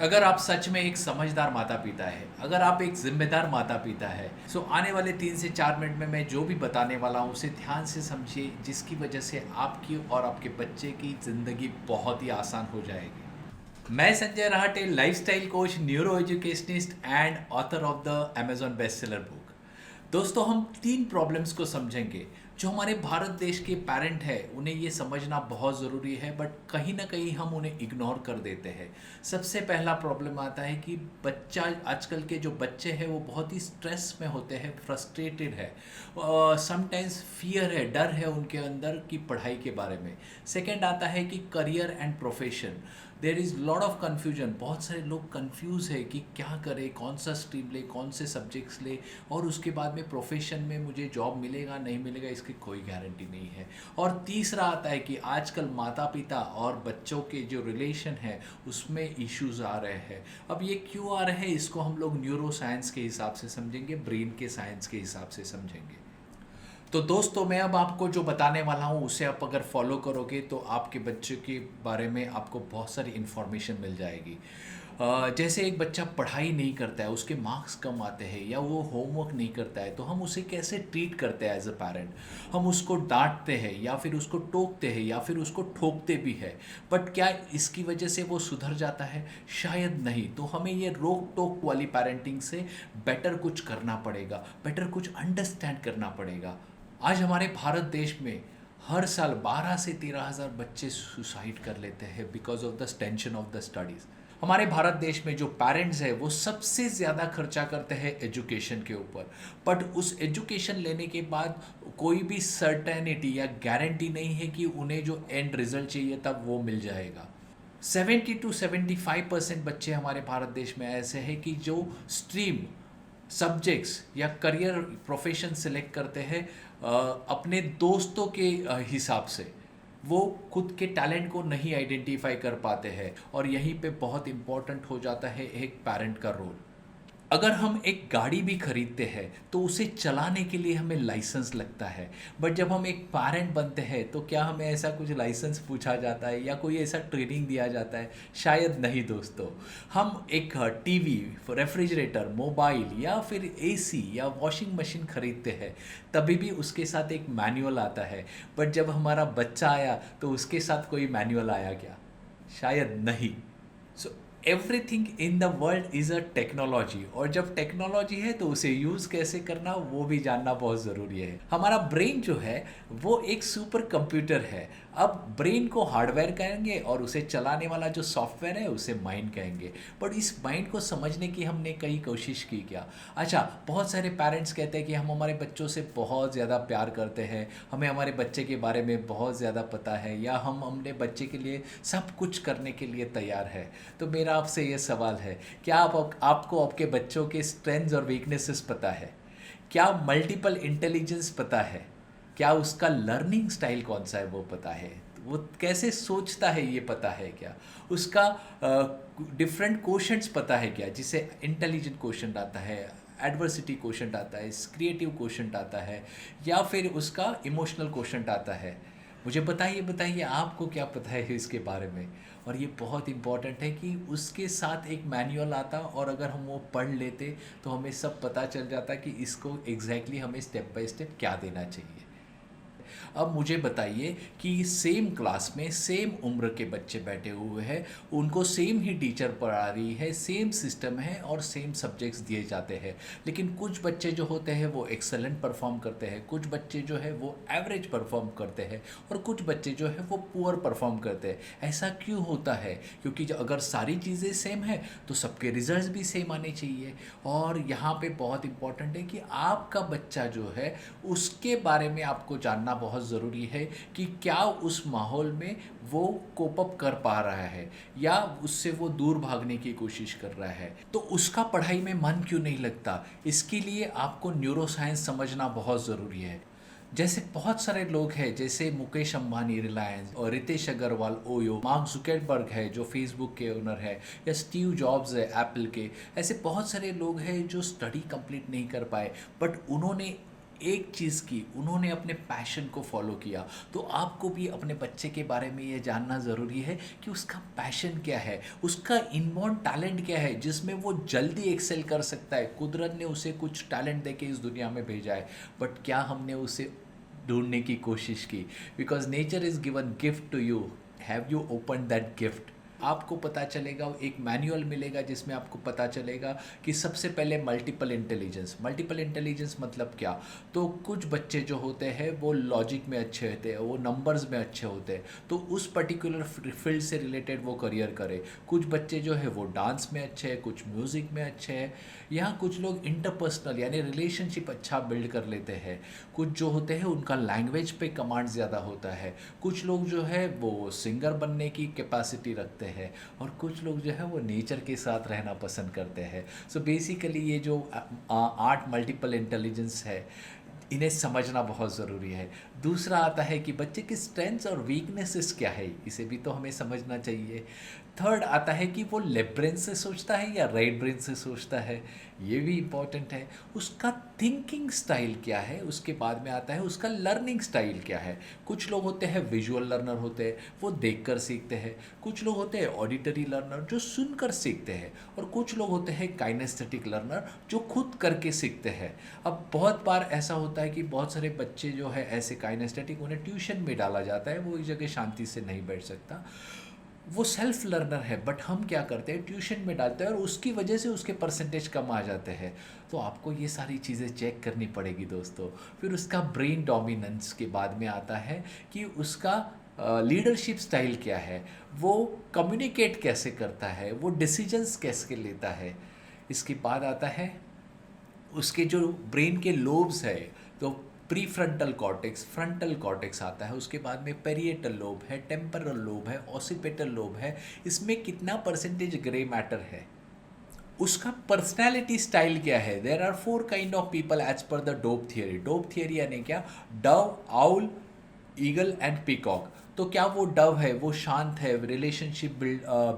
अगर आप सच में एक समझदार माता पिता है, अगर आप एक जिम्मेदार माता पिता है, सो आने वाले 3 से 4 मिनट में मैं जो भी बताने वाला हूँ उसे ध्यान से समझिए, जिसकी वजह से आपकी और आपके बच्चे की ज़िंदगी बहुत ही आसान हो जाएगी। मैं Sanjay Rahate, lifestyle coach, neuro educationist and author of the Amazon best seller book. दोस्तों, हम 3 प्रॉब्लम्स को समझेंगे जो हमारे भारत देश के पेरेंट है उन्हें ये समझना बहुत ज़रूरी है, बट कहीं ना कहीं हम उन्हें इग्नोर कर देते हैं। सबसे पहला प्रॉब्लम आता है कि बच्चा, आजकल के जो बच्चे हैं वो बहुत ही स्ट्रेस में होते हैं, फ्रस्ट्रेटेड है, समटाइम्स फियर है, डर है उनके अंदर की पढ़ाई के बारे में। सेकंड आता है कि career and profession, there is lot of confusion. बहुत सारे लोग कंफ्यूज है कि क्या करें, कौन सा स्ट्रीम ले, कौन से सब्जेक्ट्स ले, और उसके बाद में प्रोफेशन में मुझे जॉब मिलेगा नहीं मिलेगा इसकी कोई गारंटी नहीं है। और तीसरा आता है कि आजकल माता पिता और बच्चों के जो रिलेशन है उसमें इश्यूज आ रहे हैं। अब ये क्यों आ रहे हैं, इसको हम लोग न्यूरो साइंस के हिसाब से समझेंगे, ब्रेन के साइंस के हिसाब से समझेंगे। तो दोस्तों, मैं अब आपको जो बताने वाला हूँ उसे आप अगर फॉलो करोगे तो आपके बच्चे के बारे में आपको बहुत सारी इन्फॉर्मेशन मिल जाएगी। जैसे एक बच्चा पढ़ाई नहीं करता है, उसके मार्क्स कम आते हैं या वो होमवर्क नहीं करता है, तो हम उसे कैसे ट्रीट करते हैं एज अ पेरेंट। हम उसको डांटते हैं या फिर उसको टोकते हैं या फिर उसको ठोकते भी है, बट क्या इसकी वजह से वो सुधर जाता है? शायद नहीं। तो हमें ये रोक टोक वाली पेरेंटिंग से बेटर कुछ करना पड़ेगा, बेटर कुछ अंडरस्टैंड करना पड़ेगा। आज हमारे भारत देश में हर साल 12 से 13 हज़ार बच्चे सुसाइड कर लेते हैं because of the tension of the studies. हमारे भारत देश में जो पेरेंट्स है वो सबसे ज़्यादा खर्चा करते हैं एजुकेशन के ऊपर, बट उस एजुकेशन लेने के बाद कोई भी सर्टेनिटी या गारंटी नहीं है कि उन्हें जो एंड रिजल्ट चाहिए तब वो मिल जाएगा। 70 to 75% बच्चे हमारे भारत देश में ऐसे हैं कि जो स्ट्रीम, सब्जेक्ट्स या करियर प्रोफेशन सिलेक्ट करते हैं अपने दोस्तों के हिसाब से। वो खुद के टैलेंट को नहीं आइडेंटिफाई कर पाते हैं, और यहीं पे बहुत इम्पोर्टेंट हो जाता है एक पेरेंट का रोल। अगर हम एक गाड़ी भी खरीदते हैं तो उसे चलाने के लिए हमें लाइसेंस लगता है, बट जब हम एक पेरेंट बनते हैं तो क्या हमें ऐसा कुछ लाइसेंस पूछा जाता है या कोई ऐसा ट्रेनिंग दिया जाता है? शायद नहीं दोस्तों। हम एक टीवी, रेफ्रिजरेटर, मोबाइल या फिर एसी या वॉशिंग मशीन खरीदते हैं, तभी भी उसके साथ एक मैनुअल आता है, बट जब हमारा बच्चा आया तो उसके साथ कोई मैनुअल आया क्या? शायद नहीं। So everything in the world is a technology, और जब टेक्नोलॉजी है तो उसे यूज़ कैसे करना वो भी जानना बहुत ज़रूरी है। हमारा ब्रेन जो है वो एक सुपर कंप्यूटर है। अब ब्रेन को हार्डवेयर कहेंगे और उसे चलाने वाला जो सॉफ्टवेयर है उसे माइंड कहेंगे, बट इस माइंड को समझने की हमने कई कोशिश की क्या? अच्छा, बहुत सारे पेरेंट्स कहते हैं कि हम हमारे बच्चों से बहुत ज़्यादा प्यार करते हैं, हमें हमारे बच्चे के बारे में बहुत ज़्यादा पता है, या हम अपने बच्चे के लिए सब कुछ करने के लिए तैयार है। तो मेरा आपसे ये सवाल है, क्या आपको आपके बच्चों के स्ट्रेंथ्स और वीकनेसेस पता है? क्या मल्टीपल इंटेलिजेंस पता है? क्या उसका लर्निंग स्टाइल कौन सा है वो पता है? वो कैसे सोचता है ये पता है क्या? उसका डिफरेंट क्वेश्चंस पता है क्या, जिसे इंटेलिजेंट क्वेश्चन आता है, एडवर्सिटी क्वेश्चन आता है, क्रिएटिव क्वेश्चन आता है, या फिर उसका इमोशनल क्वेश्चन आता है? मुझे बताइए बताइए, आपको क्या पता है इसके बारे में? और ये बहुत इम्पॉर्टेंट है कि उसके साथ एक मैनुअल आता, और अगर हम वो पढ़ लेते तो हमें सब पता चल जाता कि इसको एग्जैक्टली हमें स्टेप बाय स्टेप क्या देना चाहिए। अब मुझे बताइए कि सेम क्लास में सेम उम्र के बच्चे बैठे हुए हैं, उनको सेम ही टीचर पढ़ा रही है, सेम सिस्टम है और सेम सब्जेक्ट्स दिए जाते हैं, लेकिन कुछ बच्चे जो होते हैं वो एक्सेलेंट परफॉर्म करते हैं, कुछ बच्चे जो है वो एवरेज परफॉर्म करते हैं, और कुछ बच्चे जो है वो पुअर परफॉर्म करते हैं। ऐसा क्यों होता है? क्योंकि अगर सारी चीज़ें सेम है तो सबके रिजल्ट्स भी सेम आने चाहिए। और यहाँ पे बहुत इंपॉर्टेंट है कि आपका बच्चा जो है उसके बारे में आपको जानना बहुत ज़रूरी है कि क्या उस माहौल में वो कोप अप कर पा रहा है या उससे वो दूर भागने की कोशिश कर रहा है, तो उसका पढ़ाई में मन क्यों नहीं लगता। इसके लिए आपको न्यूरो साइंस समझना बहुत ज़रूरी है। जैसे बहुत सारे लोग हैं, जैसे मुकेश अंबानी रिलायंस, और रितेश अग्रवाल ओयो, मार्क जुकरबर्ग है जो फेसबुक के ओनर है, या स्टीव जॉब्स है एप्पल के। ऐसे बहुत सारे लोग हैं जो स्टडी कंप्लीट नहीं कर पाए, बट उन्होंने एक चीज़ की, उन्होंने अपने पैशन को फॉलो किया। तो आपको भी अपने बच्चे के बारे में ये जानना ज़रूरी है कि उसका पैशन क्या है, उसका इनबॉर्न टैलेंट क्या है जिसमें वो जल्दी एक्सेल कर सकता है। कुदरत ने उसे कुछ टैलेंट दे के इस दुनिया में भेजा है, बट क्या हमने उसे ढूंढने की कोशिश की? Because nature is given gift to you, have you open that gift? आपको पता चलेगा, एक मैनुअल मिलेगा जिसमें आपको पता चलेगा कि सबसे पहले मल्टीपल इंटेलिजेंस। मल्टीपल इंटेलिजेंस मतलब क्या? तो कुछ बच्चे जो होते हैं वो लॉजिक में अच्छे होते हैं, वो नंबर्स में अच्छे होते हैं, तो उस पर्टिकुलर फील्ड से रिलेटेड वो करियर करे। कुछ बच्चे जो है वो डांस में अच्छे हैं, कुछ म्यूज़िक में अच्छे हैं। यहाँ कुछ लोग इंटरपर्सनल यानी रिलेशनशिप अच्छा बिल्ड कर लेते हैं। कुछ जो होते हैं उनका लैंग्वेज पे कमांड ज़्यादा होता है। कुछ लोग जो है वो सिंगर बनने की कैपेसिटी रखते हैं, और कुछ लोग जो है वो नेचर के साथ रहना पसंद करते हैं। सो बेसिकली ये जो 8 मल्टीपल इंटेलिजेंस है, इन्हें समझना बहुत ज़रूरी है। दूसरा आता है कि बच्चे की स्ट्रेंथ्स और वीकनेसेस क्या है, इसे भी तो हमें समझना चाहिए। थर्ड आता है कि वो लेफ्ट ब्रेन से सोचता है या राइट ब्रेन से सोचता है, ये भी इम्पॉर्टेंट है। उसका थिंकिंग स्टाइल क्या है, उसके बाद में आता है उसका लर्निंग स्टाइल क्या है। कुछ लोग होते हैं विजुअल लर्नर होते हैं, वो देखकर सीखते हैं। कुछ लोग होते हैं ऑडिटरी लर्नर जो सुनकर सीखते हैं, और कुछ लोग होते हैं काइनेस्थेटिक लर्नर जो खुद करके सीखते हैं। अब बहुत बार ऐसा होता है कि बहुत सारे बच्चे जो है ऐसे काइनेस्थेटिक, उन्हें ट्यूशन में डाला जाता है, वो एक जगह शांति से नहीं बैठ सकता, वो सेल्फ लर्नर है, बट हम क्या करते हैं ट्यूशन में डालते हैं और उसकी वजह से उसके परसेंटेज कम आ जाते हैं। तो आपको ये सारी चीज़ें चेक करनी पड़ेगी दोस्तों। फिर उसका ब्रेन डोमिनेंस के बाद में आता है कि उसका लीडरशिप स्टाइल क्या है, वो कम्युनिकेट कैसे करता है, वो डिसीजंस कैसे लेता है। इसके बाद आता है उसके जो ब्रेन के लोब्स है, तो pre frontal cortex, frontal cortex आता है, उसके बाद में पेरिएटल लोब है, टेम्परल लोब है, ऑसिपिटल लोब है। इसमें कितना परसेंटेज ग्रे मैटर है, उसका पर्सनैलिटी स्टाइल क्या है। There are 4 kind of people as per the dope theory. Dope theory यानी क्या? Dove, owl, eagle and peacock. तो क्या वो डव है, वो शांत है, रिलेशनशिप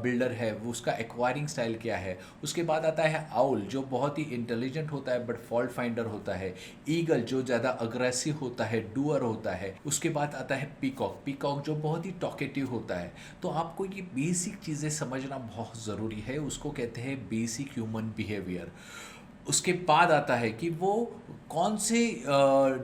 बिल्डर है, वो उसका एक्वायरिंग स्टाइल क्या है। उसके बाद आता है आउल जो बहुत ही इंटेलिजेंट होता है बट फॉल्ट फाइंडर होता है। ईगल जो ज़्यादा अग्रेसिव होता है, डूअर होता है। उसके बाद आता है पीकॉक, पीकॉक जो बहुत ही टॉकेटिव होता है। तो आपको ये बेसिक चीज़ें समझना बहुत ज़रूरी है, उसको कहते हैं बेसिक ह्यूमन बिहेवियर। उसके बाद आता है कि वो कौन से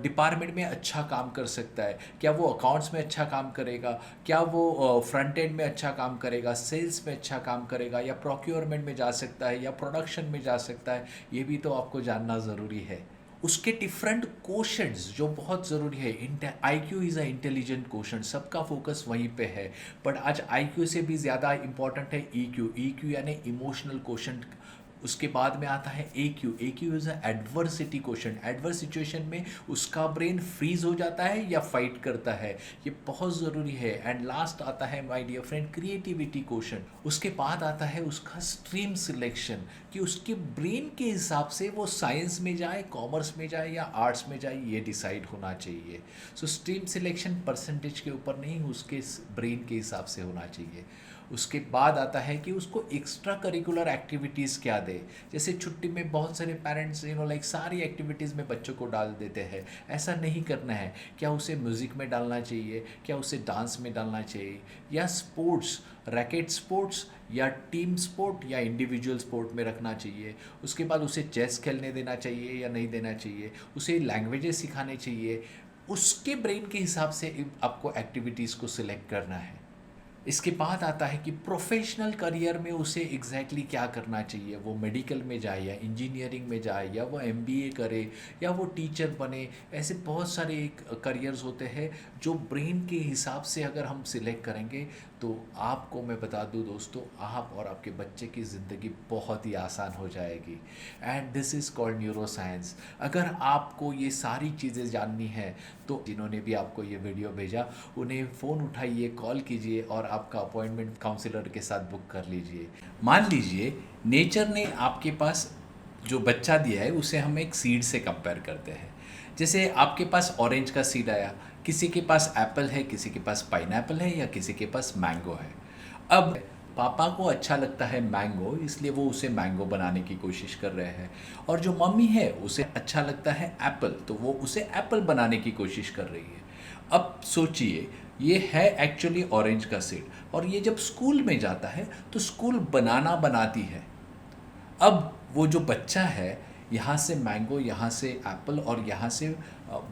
डिपार्टमेंट में अच्छा काम कर सकता है। क्या वो अकाउंट्स में अच्छा काम करेगा, क्या वो फ्रंट एंड में अच्छा काम करेगा, सेल्स में अच्छा काम करेगा, या प्रोक्योरमेंट में जा सकता है, या प्रोडक्शन में जा सकता है। ये भी तो आपको जानना ज़रूरी है। उसके डिफरेंट क्वेश्चंस जो बहुत ज़रूरी है। IQ is a intelligent question, सबका फोकस वहीं पे है, बट आज IQ से भी ज़्यादा इंपॉर्टेंट है EQ यानी इमोशनल क्वेश्चन। उसके बाद में आता है AQ is a adversity question. Adverse situation में उसका ब्रेन फ्रीज हो जाता है या फाइट करता है, ये बहुत ज़रूरी है। एंड लास्ट आता है my dear friend creativity question. उसके बाद आता है उसका स्ट्रीम सिलेक्शन, कि उसके ब्रेन के हिसाब से वो साइंस में जाए, कॉमर्स में जाए या आर्ट्स में जाए, ये डिसाइड होना चाहिए। सो स्ट्रीम सिलेक्शन परसेंटेज के ऊपर नहीं, उसके ब्रेन के हिसाब से होना चाहिए। उसके बाद आता है कि उसको एक्स्ट्रा करिकुलर एक्टिविटीज़ क्या दे। जैसे छुट्टी में बहुत सारे पेरेंट्स लाइक सारी एक्टिविटीज़ में बच्चों को डाल देते हैं, ऐसा नहीं करना है। क्या उसे म्यूज़िक में डालना चाहिए, क्या उसे डांस में डालना चाहिए, या स्पोर्ट्स, रैकेट स्पोर्ट्स या टीम स्पोर्ट या इंडिविजुअल स्पोर्ट में रखना चाहिए। उसके बाद उसे चेस खेलने देना चाहिए या नहीं देना चाहिए, उसे लैंग्वेजेस सिखाने चाहिए। उसके ब्रेन के हिसाब से आपको एक्टिविटीज़ को सिलेक्ट करना है। इसके बाद आता है कि प्रोफेशनल करियर में उसे एग्जैक्टली क्या करना चाहिए। वो मेडिकल में जाए या इंजीनियरिंग में जाए, या वो MBA करे, या वो टीचर बने। ऐसे बहुत सारे करियर्स होते हैं जो ब्रेन के हिसाब से अगर हम सिलेक्ट करेंगे तो आपको मैं बता दूं दोस्तों, आप और आपके बच्चे की ज़िंदगी बहुत ही आसान हो जाएगी। And this is called neuro science. अगर आपको ये सारी चीज़ें जाननी है तो जिन्होंने भी आपको ये वीडियो भेजा उन्हें फ़ोन उठाइए, कॉल कीजिए और आपका अपॉइंटमेंट काउंसलर के साथ बुक कर लीजिए। मान लीजिए नेचर ने आपके पास जो बच्चा दिया है उसे हम एक सीड से कंपेयर करते हैं। जैसे आपके पास ऑरेंज का सीड आया, किसी के पास एप्पल है, किसी के पास पाइनएप्पल है, या किसी के पास मैंगो है। अब पापा को अच्छा लगता है मैंगो, इसलिए वो उसे मैंगो बनाने की कोशिश कर रहे हैं। और जो मम्मी है उसे अच्छा लगता है एप्पल, तो वो उसे एप्पल बनाने की कोशिश कर रही है। अब सोचिए, ये है एक्चुअली ऑरेंज का सीड, और ये जब स्कूल में जाता है तो स्कूल बनाना बनाती है। अब वो जो बच्चा है, यहाँ से मैंगो, यहाँ से एप्पल और यहाँ से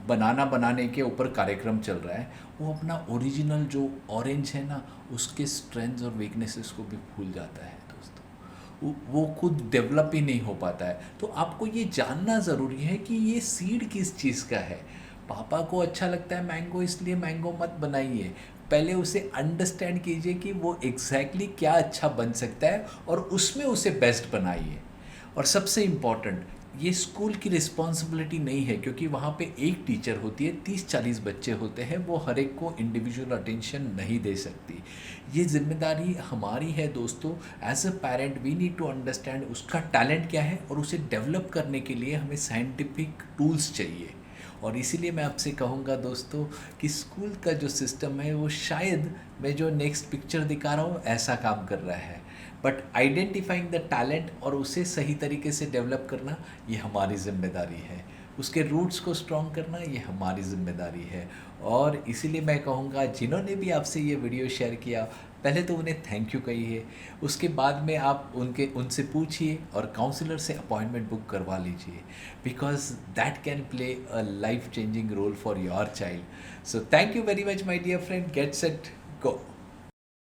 बनाना बनाने के ऊपर कार्यक्रम चल रहा है, वो अपना ओरिजिनल जो ऑरेंज है ना, उसके स्ट्रेंथ्स और वीकनेसेस को भी भूल जाता है दोस्तों। वो खुद डेवलप ही नहीं हो पाता है। तो आपको ये जानना ज़रूरी है कि ये सीड किस चीज़ का है। पापा को अच्छा लगता है मैंगो, इसलिए मैंगो मत बनाइए। पहले उसे अंडरस्टैंड कीजिए कि वो एग्जैक्टली क्या अच्छा बन सकता है और उसमें उसे बेस्ट बनाइए। और सबसे इम्पॉर्टेंट, ये स्कूल की रिस्पॉन्सिबिलिटी नहीं है, क्योंकि वहाँ पे एक टीचर होती है, 30-40 बच्चे होते हैं, वो हर एक को इंडिविजुअल अटेंशन नहीं दे सकती। ये जिम्मेदारी हमारी है दोस्तों। As a parent we need to understand उसका टैलेंट क्या है, और उसे डेवलप करने के लिए हमें साइंटिफिक टूल्स चाहिए। और इसीलिए मैं आपसे कहूँगा दोस्तों कि स्कूल का जो सिस्टम है वो शायद, मैं जो नेक्स्ट पिक्चर दिखा रहा हूँ, ऐसा काम कर रहा है। बट आइडेंटिफाइंग द टैलेंट और उसे सही तरीके से डेवलप करना, ये हमारी जिम्मेदारी है। उसके रूट्स को स्ट्रॉन्ग करना, ये हमारी जिम्मेदारी है। और इसीलिए मैं कहूँगा, जिन्होंने भी आपसे ये वीडियो शेयर किया, पहले तो उन्हें थैंक यू कहिए। उसके बाद में आप उनसे पूछिए और काउंसलर से अपॉइंटमेंट बुक करवा लीजिए, because that can play a life changing role for your child. So thank you very much my dear friend. Get set go.